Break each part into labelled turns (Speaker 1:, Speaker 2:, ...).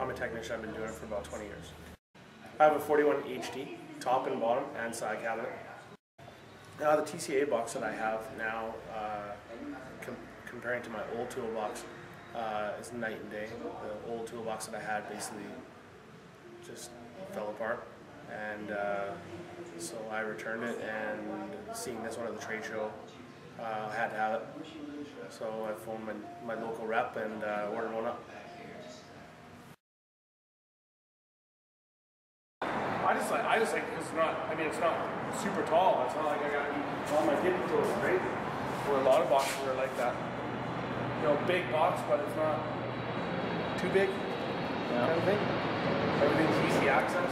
Speaker 1: I'm a technician. I've been doing it for about 20 years. I have a 41 HD, top and bottom, and side cabinet. The TCA box that I have now, comparing to my old toolbox, is night and day. The old toolbox that I had basically just fell apart, and so I returned it, and seeing this one at the trade show, I had to have it. So I phoned my local rep and ordered one up. I just like it's not. I mean, it's not super tall. It's not like I got all my tippy toes, right? Or a lot of boxes are like that. You know, big box, but it's not too big. Yeah. Kind of thing. Everything's easy access.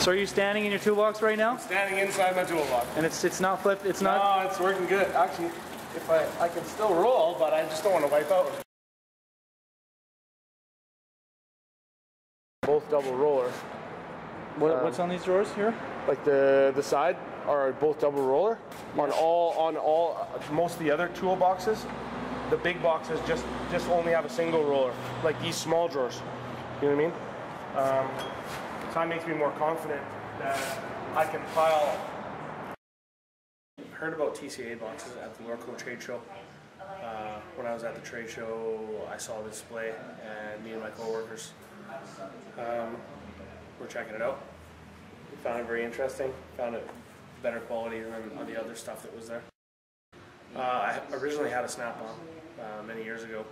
Speaker 2: So are you standing in your toolbox right now?
Speaker 1: I'm standing inside my toolbox.
Speaker 2: And it's not flipped. It's not.
Speaker 1: No, it's working good. Actually, if I can still roll, but I just don't want to wipe out. Both double roller.
Speaker 2: What's on these drawers here?
Speaker 1: Like the side are both double roller. On all most of the other toolboxes, the big boxes just only have a single roller. Like these small drawers. You know what I mean? So that makes me more confident that I can pile. I heard about TCA boxes at the local trade show. When I was at the trade show, I saw the display, and me and my coworkers were checking it out. Found it very interesting. Found it better quality than the other stuff that was there. I originally had a snap-on many years ago,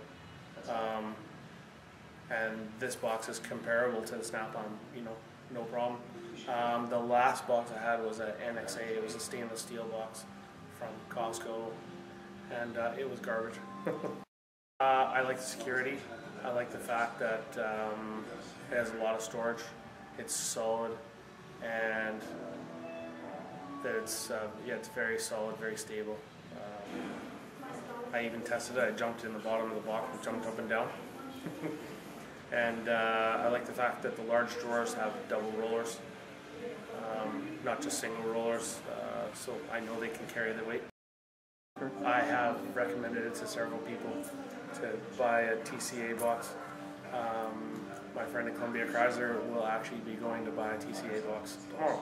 Speaker 1: and this box is comparable to the snap-on. You know, no problem. The last box I had was an NXA. It was a stainless steel box from Costco, and it was garbage. I like the security. I like the fact that it has a lot of storage. It's solid, and that it's very solid, very stable. I even tested it. I jumped in the bottom of the box and jumped up and down. And I like the fact that the large drawers have double rollers, not just single rollers, so I know they can carry the weight. I have recommended it to several people to buy a TCA box. My friend at Columbia Chrysler will actually be going to buy a TCA box tomorrow.